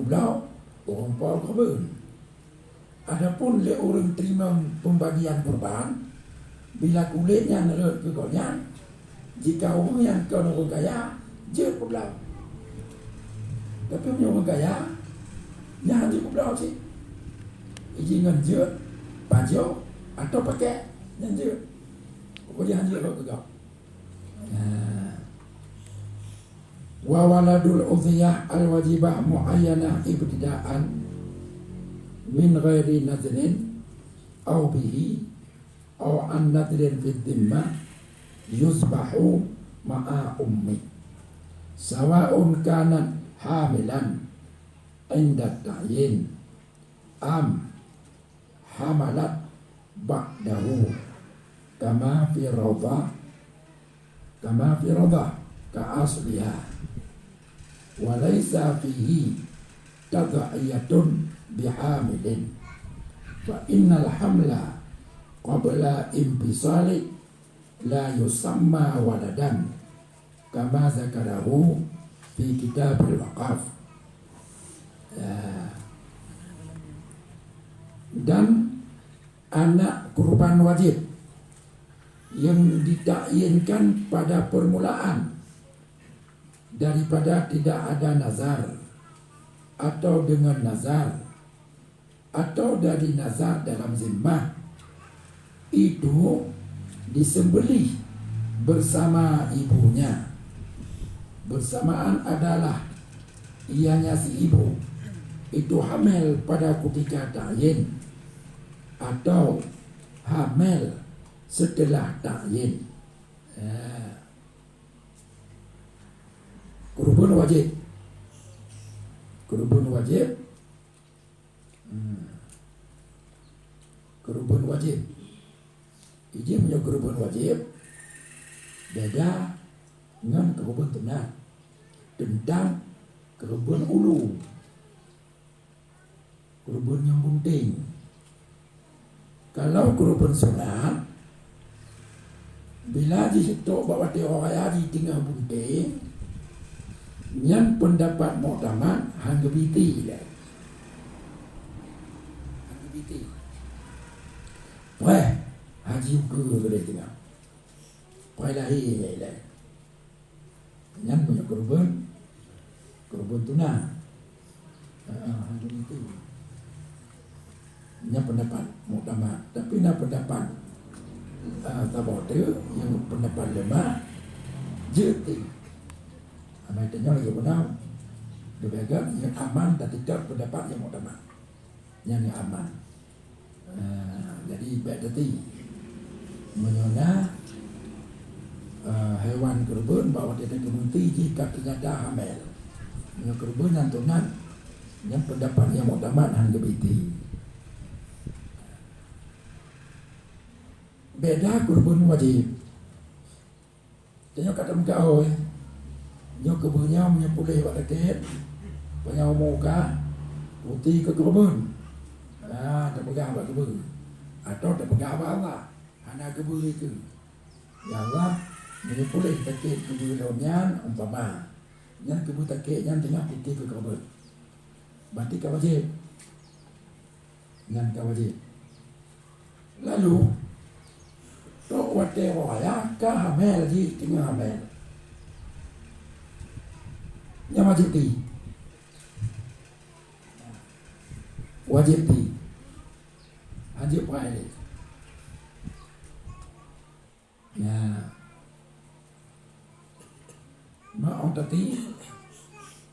belau orang pau korban. Adapun le orang terima pembagian korban, bila kulitnya nerut ke golnya, jika orang yang kau orang kaya, je ke belau. Tapi orang kaya, jangan je ke belau sih. Ijingan je, baju atau pakai, jangan je. Pokoknya je ke kau. Wa waladul udhiyah al-wajibah mu'ayyanah ibtida'an min ghairi nadrin aw bihi aw an nadrin fi dhimma yusbahu ma'a ummi sawa'un kanat hamilan inda ta'yin am hamalat ba'dahu kama fi rawdah ka asliha walaysa fihi tad'iyatun bihamilin fa innal hamla qabla infisali la yusamma waladan kama zakarahu fi kitabil waqaf. Dan anak kurban wajib yang ditakyinkan pada permulaan daripada tidak ada nazar atau dengan nazar atau dari nazar dalam zimmah itu disembelih bersama ibunya. Bersamaan adalah ianya si ibu itu hamil pada ketika ta'yin atau hamil setelah ta'yin. Kurban wajib. Kurban wajib. Kurban wajib. Ini punya kurban wajib beda dengan kurban sunat. Tentang kurban ulu, kurban yang bunting. Kalau kurban sunat, bila disitu bawa teoraya di tengah bunting, yang pendapat mu'tamad hangga biti lah. Hangga biti. Wah, haji ukur ke dia tengah. Wah lahir lah. Yang punya kurban tunah. Hangga biti. Yang pendapat mu'tamad. Tapi nak pendapat tabote yang pendapat lemah jeti. Amatnya lagi benar, dipegang yang aman dan tidak pendapat yang utama, yang aman. Jadi berarti menyona hewan kurban bahawa dia kemunti jika ternyata hamil. Menyona kurban yang tunat, yang pendapat yang utama hanya biti. Beda kurban wajib. Tengok kata kau. Nyo kebunya punya pulih buat rakyat punya muka putih ke kebun tak pegang buat kebun atau tak pegang apa Allah hanya kebun itu ya Allah punya pulih rakyat kebun daunnya umpama yang kebun rakyat yang tengah putih ke kebun berarti kau wajib yang kau wajib lalu tok wate waya kah hamil lagi tengah hamil yang wajib di wajib wajib ya mak orang tadi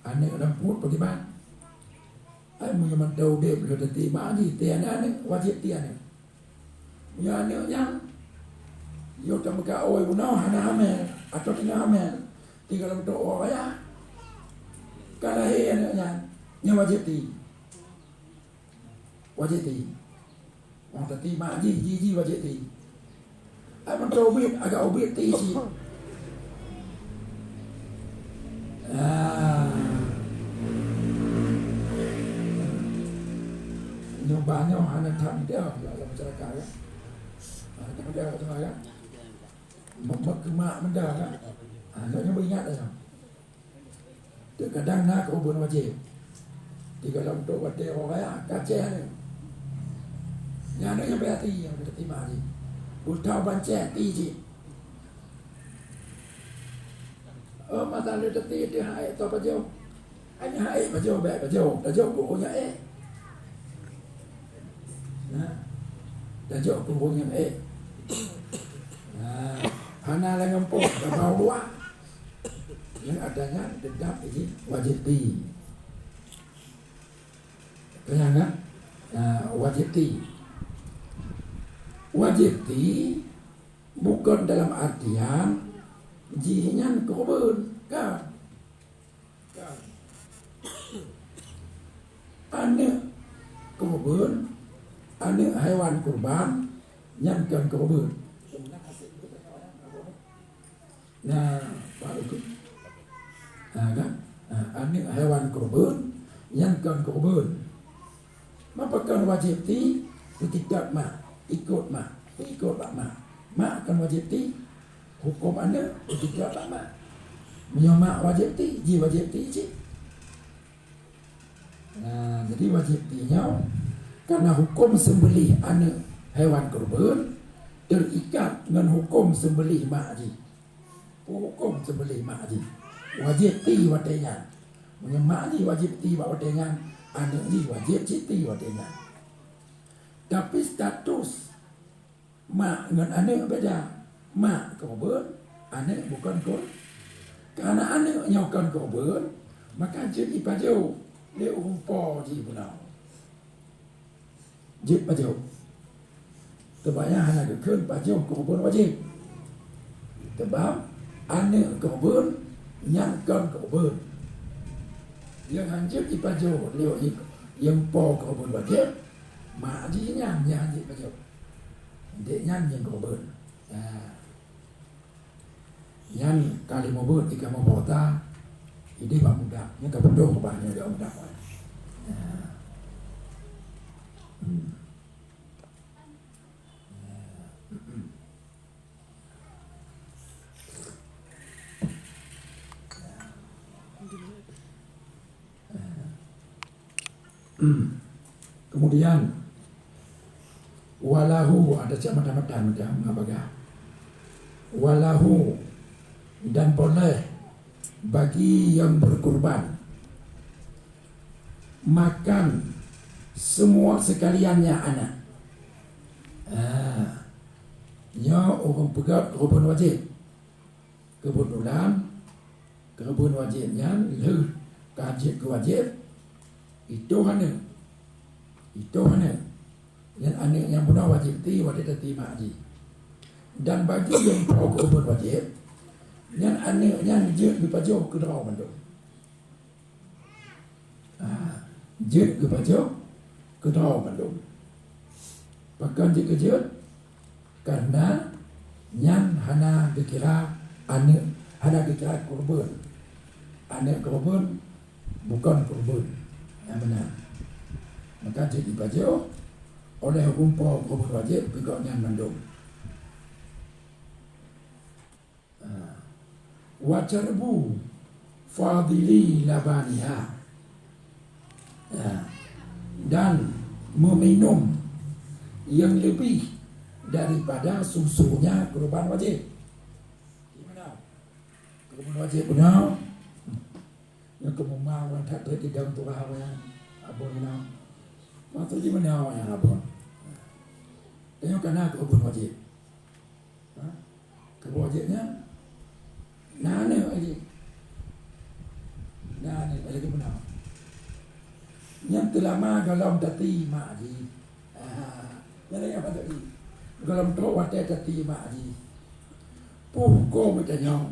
anak orang put bagaimana ai punya mantau dia belum tadi mak ni tiada anak wajib tiada punya anak yang yo tak mereka oi punah hana hamil atau tengah hamil tinggal untuk orang ya kalau anaknya yang wajib ti orang tadi mak ji wajib ti ai mantau ubit agak ubit ti si nyobanya hana tak dia dalam masyarakat ya. Tak ada tengah ya. Membuat kemak mendah kan. Anaknya beringat dah. Terkadang nak kurban wajib. di dalam tu wadai orang kacau ni. Yang ada yang berhati yang berhati mari. Utau bancet iji. Mata lu teti dia hai tu baju. Hanya hai baju baik baju bukunya Nah, baju bukunya Nah, hana lah ngempuk bau dua. Yang adanya dendam ini wajib di. Kenapa? Wajib di. Wajib di bukan dalam artian jihinyan korban kan. Anak korban, anak haiwan kurban nyankan korban. Nah, baru itu. Kan? Anak haiwan korban nyankan korban. Mapakan wajib di tidak mak ikut mak kan wajib ti hukum anda tidak mak menyomak wajib ti ji wajib ti ji. Nah, jadi wajib ti nya karena hukum sembelih anak hewan kurban terikat dengan hukum sembelih mak ji. Hukum sembelih mak ji wajib ti wadenya menyomak ji wajib ti wadenya anak ji wajib ti wadenya. Tapi status mak dengan anak beda. Mak korban, anak bukan korban. Karena anak nyokan korban, maka jadi pajau dia umpo ji punau. Jip pajau. Tebaknya hanya kekun pajau korban wajib. Tebak anak korban nyangkan korban. Yang hancur ipajau leo yang po korban wajib. Mak ji nyan ji pajau. Dek nyan yang korban. Nyan kali mau buat ikan mau bota, ide bak muda, nya tak bodoh banyak dia muda. Kemudian walahu ada macam-macam apa? Walahu dan boleh bagi yang berkurban makan semua sekaliannya anak. Ya orang pegat korban wajib. Kebetulan korban wajibnya le kajib ke wajib itu hanya yang anak yang benar wajib ti wajib terima haji. Dan bagi yang korban wajib yang anaknya je di pajau ke draw mandu. Je ke pajau ke draw mandu. Bahkan je ke karena yang hana dikira anak hana dikira korban. Anak korban bukan korban yang benar. Maka je di pajau oleh hukum korban wajib pegawai mandum. Wajarbu fadili labaniha dan meminum yang lebih daripada susunya kurban wajib. Gimana? Kurban wajib benar. Yang kemauan tak tidak untuk apa abon benar. Maksud gimana yang abon? Tengok kena kurban wajib. Kurban wajibnya nane lagi benar. Yang terlama dalam tati maji. Yang apa tadi? Dalam tu wadah tati maji. Puko bertanya.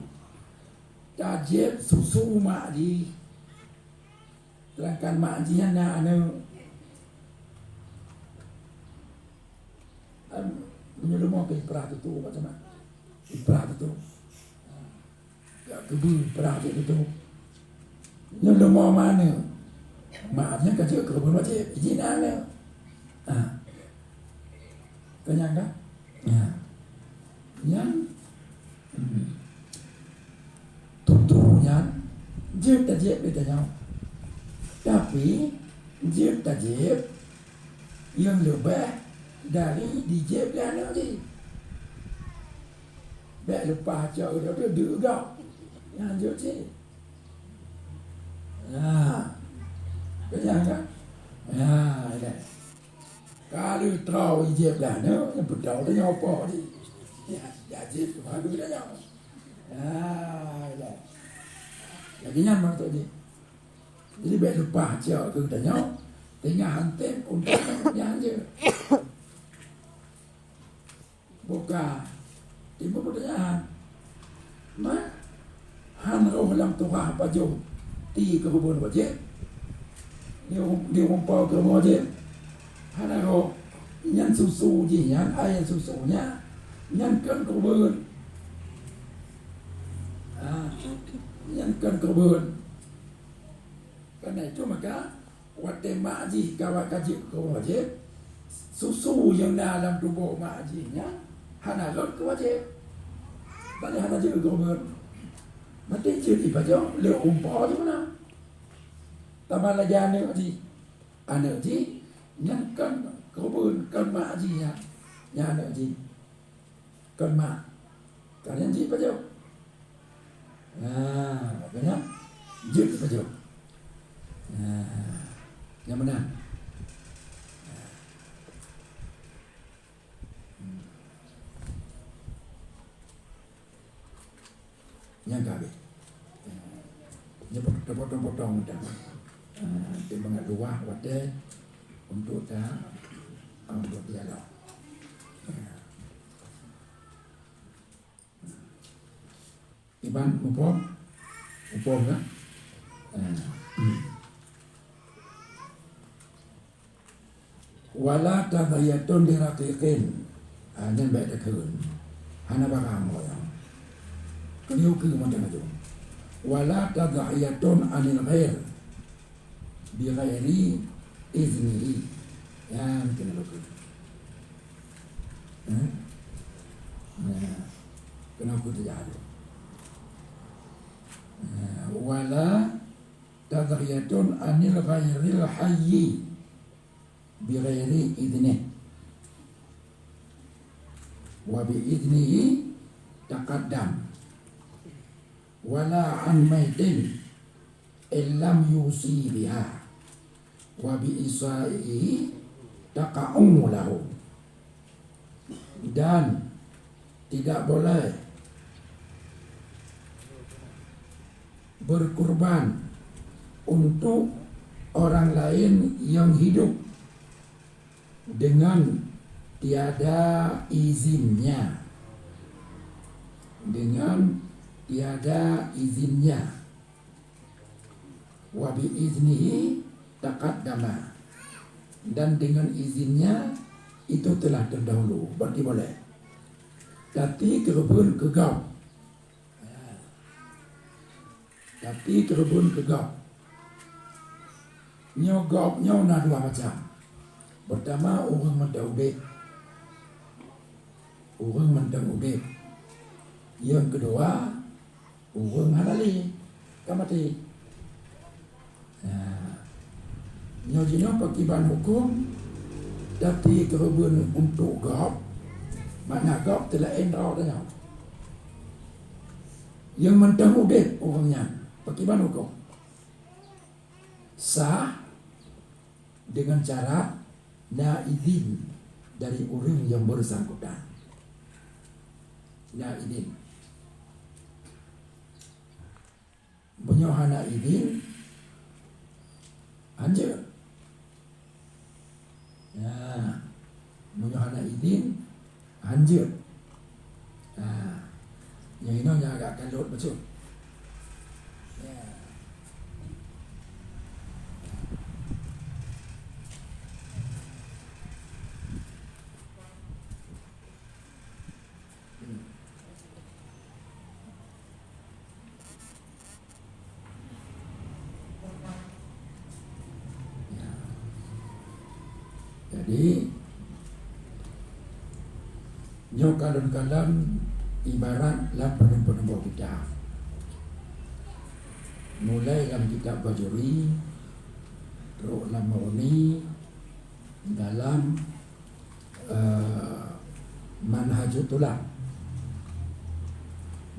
Tajib susu maji. Terangkan maji yang nak menyelumah ke iprah itu macam mana? Iprah itu. Kebun perah itu yang lemah mana maafnya kerja kebun wajib izin ana kenyang kan yang tutunya je tajib betanya tapi Jeb tak jeb yang lebih dari dijeb dan nanti bek lepas cak dia duduk gak yang jeb sih kenyang kan ada kalau tahu jeb dan yang betul dia apa di ya jeb baru dia yang ada lagi nyaman tu je. Jadi baik lupa cak tu tanya tengah hantam untuk yang je. Buka tiba pertanyaan. Han roh lam Tuhan pajung ti ke kebun baje. Dia umpau ke baje. Han roh nyan susu je nyan air susunya nyan kan kebun. Nyan kan kebun. Karena itu maka waktu makji kawat kaji kau wajib susu yang dalam tubuh makjinya hana rot ke wajib balik hana je kau ber mati jadi baca le umpah je mana tambah lagi anak ji yang kan kau ber kan makjinya yang anak ji kan mak kalian ji baca makanya jadi baca yang mana? Yang gabe. Dia potong-potong dah. Timbang dua wadah untuk dah untuk dialog. Iban upom kan? Wala tadayatun diraqiqin dan baik dekun hana bakam yang keliu ke macam tu wala tadayatun anil ghair bi ghairi iznihi yang kena lupa kenapa terjadi wala tadayatun anil ghairil hayyi bighairi idnih wa bi idnihi taqaddam wala an maitin illam yusi biha wa bi isaihi taqa'u lahu dan tidak boleh berkurban untuk orang lain yang hidup dengan tiada izinnya wa bi iznihi taqaddama dan dengan izinnya itu telah terdahulu berarti boleh tapi kerebun kegau nyogop na dua macam. Pertama orang mentang udip. Yang kedua orang halali kamati. Nyojino pakiban hukum tapi kerebun untuk gop mana gop telah endau tanya. Yang mentang udip orangnya pakiban hukum sah dengan cara na izin dari orang yang bersangkutan. Na izin. Menyohana izin anjir. Ya, menyohana izin anjir. Yang ini agak kalut betul. Jadi nyo kalon-kalon ibarat lah penuh-penuh kita. Mulai dalam kitab Bajuri Teruk lama ini dalam manhajutullah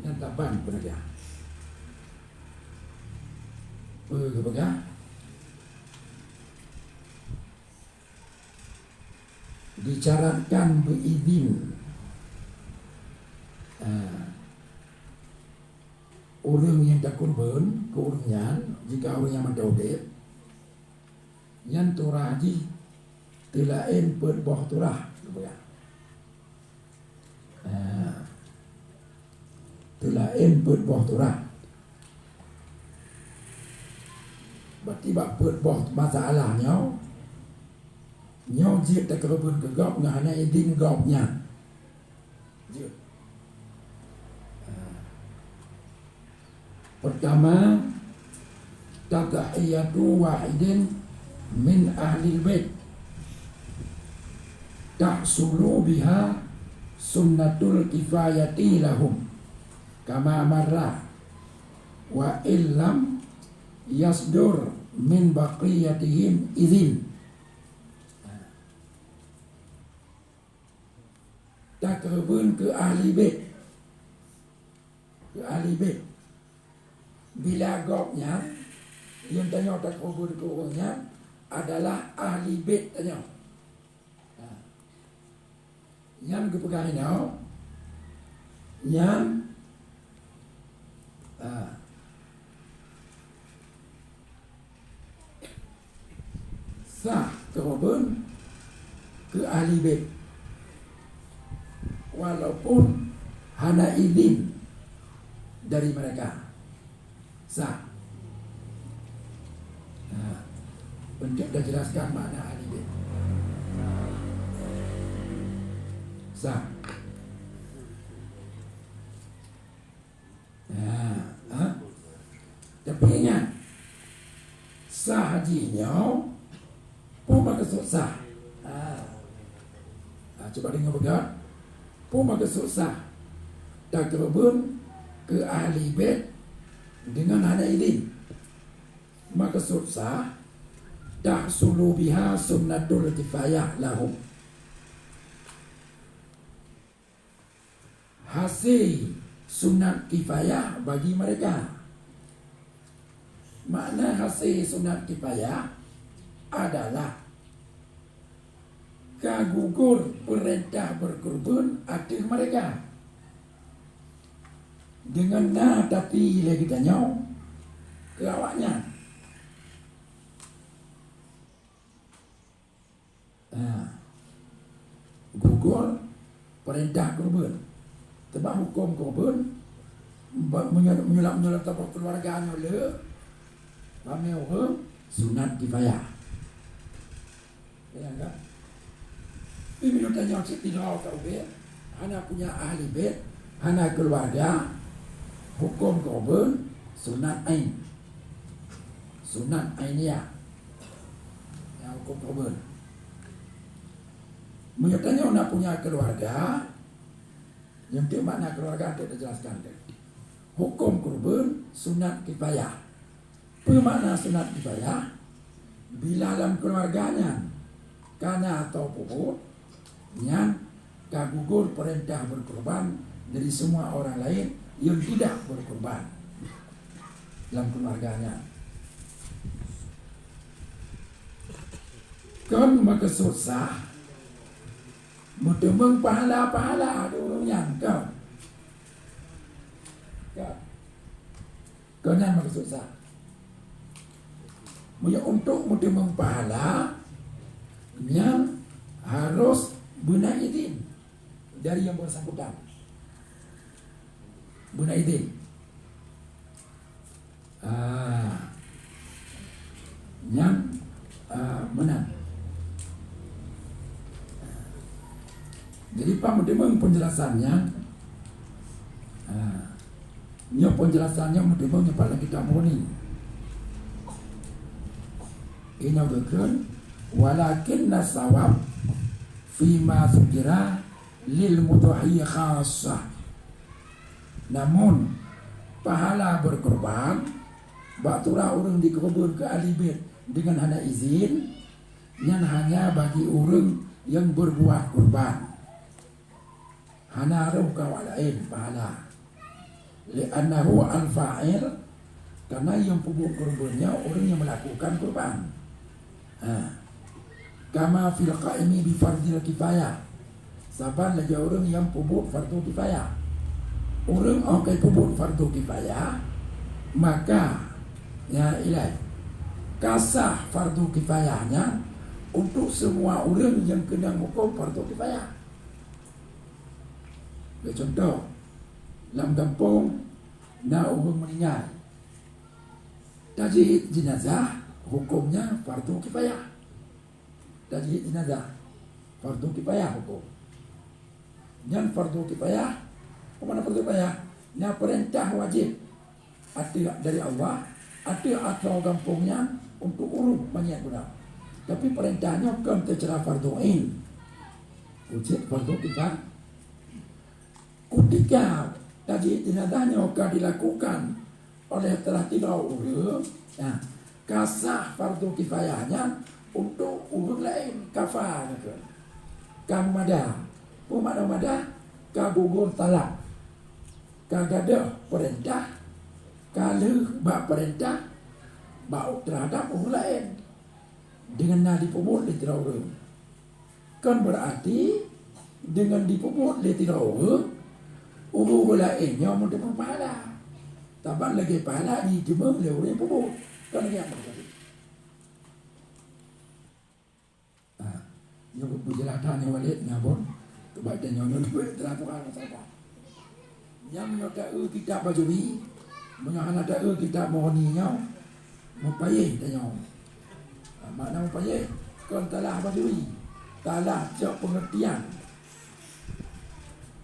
yang taban penaga dicaratkan berizin orang yang tak kurban keurungan jika orang yang mendobet yang turaji tilain berbah turah tilain berbah turah berarti bak berbah masalahnya nhau jiet tak kurban gegap ngah hanya idin gapnya jiet. Pertama, tatahiyatu wahidin min ahli bait tahsulu biha sunnatul kifayati lahum kama marra wa illam yasdur min baqiyatihim izin. Takribun ke ahli bait, bila gopnya yang tanya takribun ke orangnya adalah ahli bait tanya. Yang kepegang ini yang sah takribun ke ahli bait walaupun hana izin dari mereka sah. Untuk dah jelaskan makna ahli bait sah. Tapi ingat sah hajinya pun maksud sah. Coba dengar begat pun maksud sah takribun ke ahli bait dengan hana izin maksud sah tahsulu biha sunnatul kifayah lahum, hasil sunat kifayah bagi mereka. Makna hasil sunat kifayah adalah kagugur perintah berkurban atas mereka dengan tapi lagi tanya ke awaknya. Gugur perintah kurban sebab hukum kurban menyulap tapak keluarganya le ramai orang sunat kifayah. Ya enggak? Ini tanya tidak tahu be, anak punya ahli bait, anak keluarga, hukum kurban sunat ain, sunat ainiyah, yang hukum kurban. Menyatanya anak punya keluarga, yang penting makna keluarga kita jelaskan. Hukum kurban sunat kifayah. Bermakna sunat kifayah bila dalam keluarganya kana atau puput yang kagugur perintah berkorban dari semua orang lain yang tidak berkorban dalam keluarganya. Kan maka susah mutemeng pahala-pahala dulu nyangka kan maka susah untuk mutemeng pahala yang harus benar izin dari yang bersangkutan. Benar izin. Yang menang. Jadi Pak Mudimeng penjelasannya penjelasannya Mudimeng yang paling kita muni. Ini bukan walakin nasawab fima sukira lil mudahiyah khasah. Namun pahala berkorban batura orang dikurban ke ahli bait dengan hanya izin yang hanya bagi orang yang berbuat kurban. Hana ruh kawalain pahala. Li'annahu al-fa'il, karena yang pupuk kurbannya orang yang melakukan kurban. Kama fil qaimi bi fardil kifayah. Saban lagi orang yang pupuk fardu kifayah. Orang okay pupuk fardu kifayah, maka ya ilai kasah fardu kifayahnya untuk semua orang yang kena hukum fardu kifayah. Contoh, dalam kampung nak orang meninggal, tajhid jenazah hukumnya fardu kifayah. Tajhid jenazah fardu kifayah hukum. Yang fardu kifayah, mana fardu kifayah? Yang perintah wajib ada dari Allah, ada atau kampungnya untuk urut banyak guna. Tapi perintahnya bukan secara fardu ain. Wajib fardu kifayah. Ketika tajhid jenazahnya akan dilakukan oleh telah tiga orang, ya, kasah fardu kifayahnya untuk orang lain kafar. Kamu ada, pemada kagugur talak, kagada perintah, kalau bak perintah bau terhadap orang lain dengan nadi pupuk di tiga orang, kan berarti dengan dipupuk di tiga orang lainnya mau dapat pahala. Taban lagi pahala di cuma oleh orang yang pupuk. Kan lagi apa tadi? Yang berjelasan yang walid ngabon kebaikan yang nulis teraturan sahaja. Yang menyatakan kita bajuri, menyatakan kita mohoninya, mempayah tanya. Makna mempayah kan telah bajuri, telah jauh pengertian.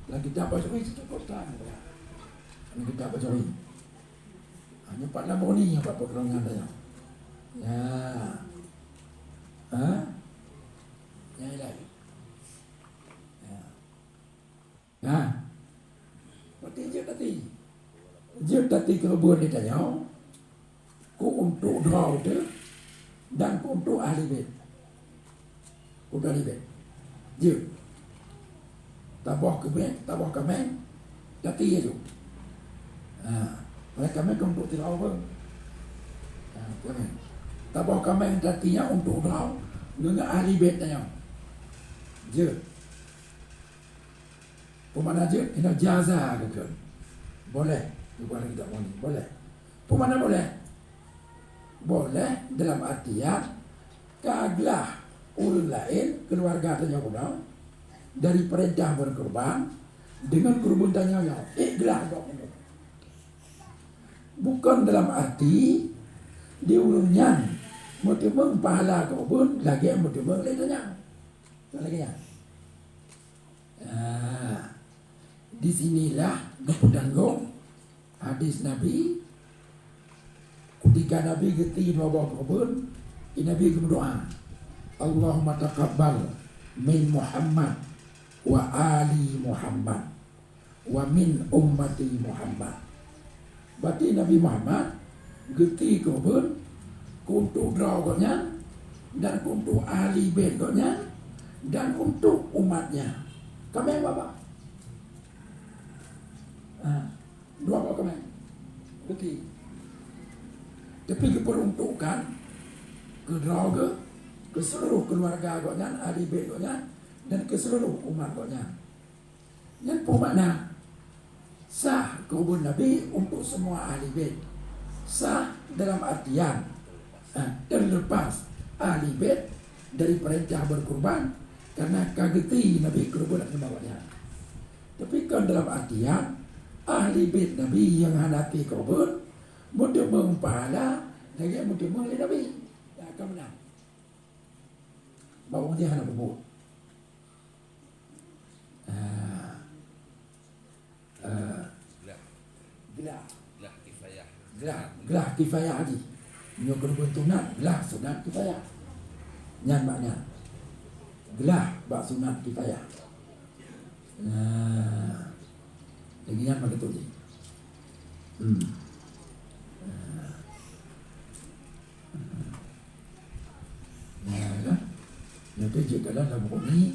Lagi kita bajuri cukup kan? Lagi kita bajuri. Hanya Pak Naboni yang Pak perkelangan tanya. Ya. Yang lain. Ya. Berarti je tadi kebun ditanya. Ku untuk doa itu dan ku untuk ahli bait. Untuk ahli bait. Je. Tabah kemen, tadi itu. Mereka untuk tidak apa. Tabah kemen tadinya untuk doa dengan ahli baitnya. Je. Pemana je? Ini jaza gitu. Boleh. Bukan tidak boleh. Pemana boleh? Boleh dalam artian kaglah orang lain keluarga tanya udah dari perintah berkorban dengan kurban tanya ya ikhlas dok. Bukan dalam arti diurunnya mutimeng pahala kurban lagi mutimeng lainnya. Lagi ya. Disinilah berpedanggong hadis Nabi ketika Nabi geti bawa kurban, Nabi berdoa, Allahumma taqabbal min Muhammad wa ali Muhammad wa min ummati Muhammad. Berarti Nabi Muhammad geti kurban untuk dragonya dan untuk ahli baitnya dan untuk umatnya. Kami yang bapak dua bapak kami geti. Tapi diperuntukkan ke draga ke seluruh keluarga agaknya, ahli baitnya dan ke seluruh umat agaknya. Dan bermakna sah kurban Nabi untuk semua ahli bait. Sah dalam artian terlepas ahli bait dari perintah berkurban karena kageti Nabi kurban dan sebagainya. Tapi kan dalam artian ahli bait Nabi yang hanati kurban mudah mengapalah lagi mudah mengalih Nabi. Ya kamu nak bawa dia hendak berbuat. Gelah kifayah haji. Nyo kurban sunat, gelah sunat kifayah. Nyan makna. Gelah bak sunat kifayah. Lagi nyan mak tu je. Itu juga dalam Bumi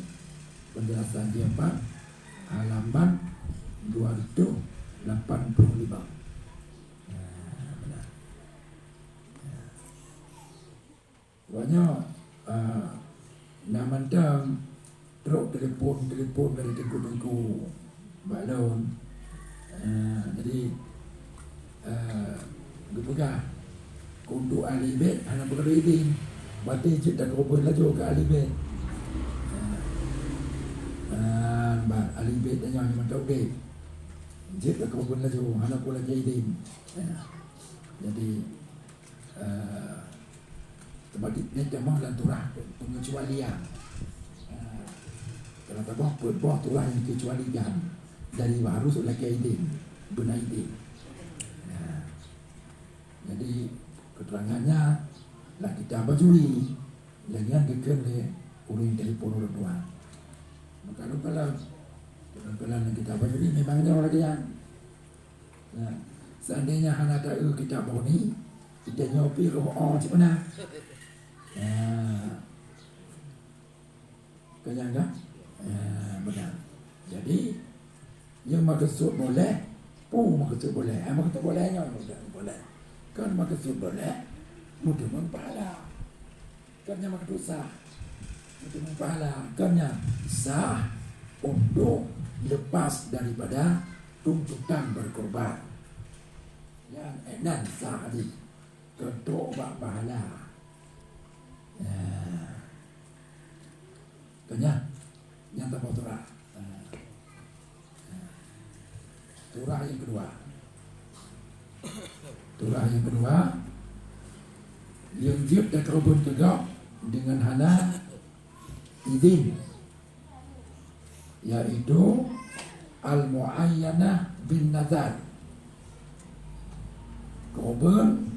penjelasan dia Pak halaman 285. Banyak nama dang teruk telefon dari tengku balon. Jadi gepegah untuk alibet anak berkata izin bati cik dan robot laju ke alibet. Bang alibet tanya cuma tahu deh cik dan robot laju anak pula izin. Jadi tempat ini temang dan turah pengecualian. Kalau tak buat turah yang dikecualikan dari harus oleh kaidin benar ini. Jadi keterangannya lah kita bajuri lagian kekele uring telefon orang tua. Maka kalau kita bajuri memangnya orang yang. Nah, seandainya hana ada kita boni kita nyopi roh cik mana? Kaya enggak? Benar. Jadi yang maksud boleh, maksud boleh. Maksud bolehnya boleh. Kan maksud boleh, mudah pahala. Kan yang maksud sah, mudah pahala. Kan yang sah untuk lepas daripada tuntutan berkorban. Yang enak sah tadi, ketuk pahala. Kanya yang tak mau turah. Turah yang kedua. Turah yang kedua yang jib dan kerubun tegak dengan hana izin, yaitu al-mu'ayyanah bin nazar. Kerubun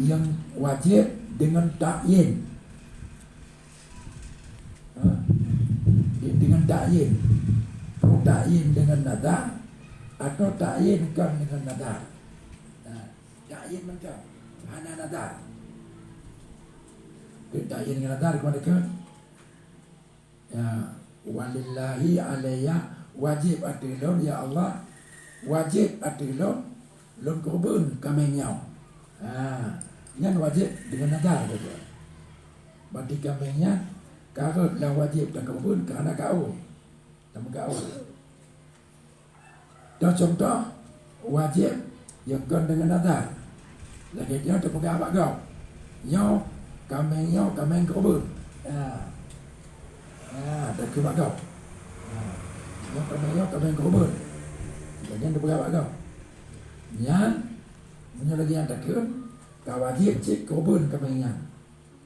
yang wajib dengan ta'yin. Dengan ta'yin. Ta'yin dengan nazar atau ta'yin bukan dengan nazar. Ta'yin macam hana nazar. Ta'yin dengan nazar kepada ke walillahi alayya wajib atilun ya Allah, wajib atilun lun kubun kamenyau. Yang wajib dengan nazar betul. Berarti kamennya karut dan wajib dan kubun kerana kau. Kamu kau. Dan contoh wajib yang kan dengan nazar. Lagi dia terpegang apa kau? Nyau kamen kubun. Dan ke kau. Yang kamen kubun. Jadi dia terpegang apa kau? Yang punya lagi yang takut. Kau wajib cik kubun kamen yang.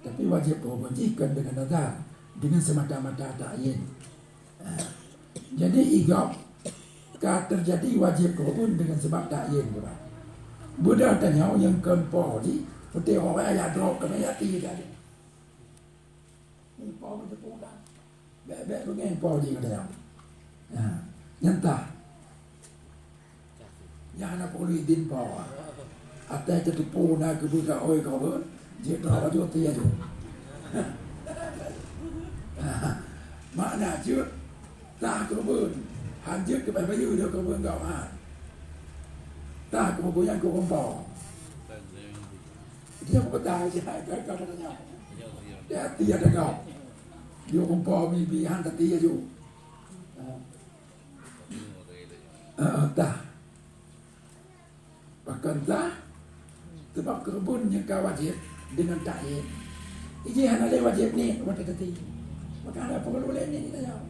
Tapi wajib kubun jika dengan nazar. Dengan semata-mata ta'yin. Jadi igap terjadi wajib kubun dengan sebab ta'yin pula. Buddha tanya yang kenpo di putih orang ayat drop kena yati tadi. Ini po macam pulang. Bek pengen po di kena. Nyentah. Yang nak perlu izin po. Atai tertipu nak kebuka oi kubun. Dia drop aja tiada tu. Makna je tak kubun. Hanjut ke bayu dia kubun kau tak kubun yang kau kompau. Dia berkata siapa kau tanya. Dia tiada kau. Dia kompau bibi hantar tiada tu. Tak. Bahkan tak. Sebab kubun yang kau wajib dengan ta'yin. Ini hanya wajib ni, wajib tadi. Maka ada apa boleh ni kita jawab.